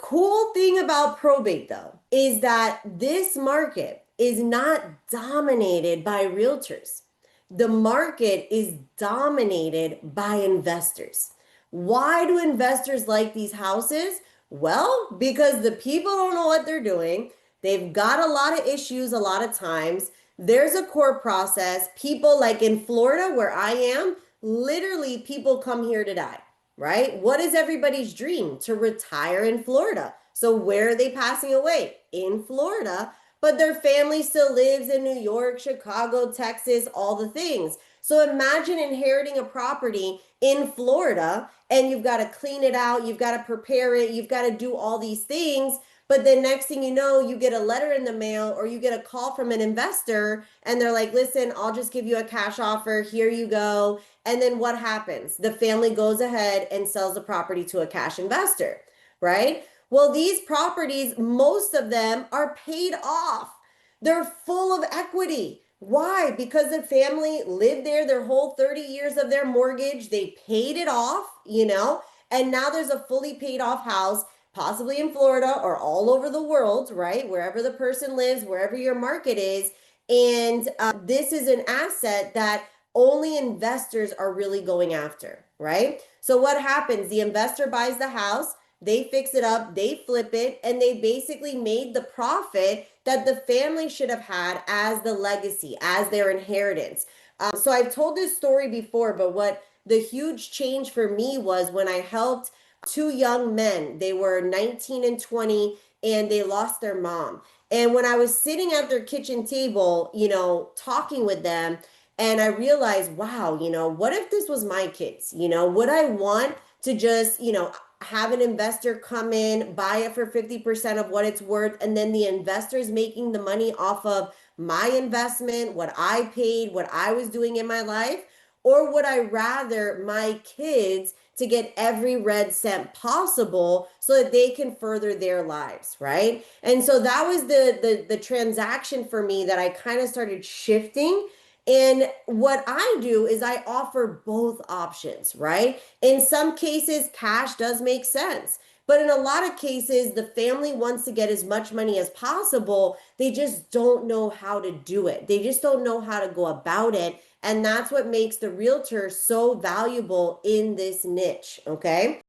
Cool thing about probate, though, is that this market is not dominated by realtors. The market is dominated by investors. Why do investors like these houses? Well, because the people don't know what they're doing. They've got a lot of issues a lot of times. There's a court process. People, like in Florida, where I am, literally people come here to die, right? What is everybody's dream? To retire in Florida. So where are they passing away? In Florida, but their family still lives in New York, Chicago, Texas, all the things. So imagine inheriting a property in Florida and you've got to clean it out, you've got to prepare it, you've got to do all these things. But then next thing you know, you get a letter in the mail or you get a call from an investor and they're like, listen, I'll just give you a cash offer. Here you go. And then what happens? The family goes ahead and sells the property to a cash investor, right? Well, these properties, most of them are paid off. They're full of equity. Why? Because the family lived there their whole 30 years of their mortgage. They paid it off, and now there's a fully paid off house, possibly in Florida or all over the world, right? Wherever the person lives, wherever your market is. And this is an asset that only investors are really going after, right? So what happens? The investor buys the house, they fix it up, they flip it, and they basically made the profit that the family should have had as the legacy, as their inheritance. So I've told this story before, but what the huge change for me was when I helped two young men. They were 19 and 20, and they lost their mom. And when I was sitting at their kitchen table, talking with them, and I realized, wow, what if this was my kids? Would I want to just, have an investor come in, buy it for 50% of what it's worth, and then the investor's making the money off of my investment, what I paid, what I was doing in my life? Or would I rather my kids to get every red cent possible so that they can further their lives, right? And so that was the transaction for me that I kind of started shifting. And what I do is I offer both options, right? In some cases, cash does make sense. But in a lot of cases, the family wants to get as much money as possible. They just don't know how to do it. They just don't know how to go about it. And that's what makes the realtor so valuable in this niche, okay?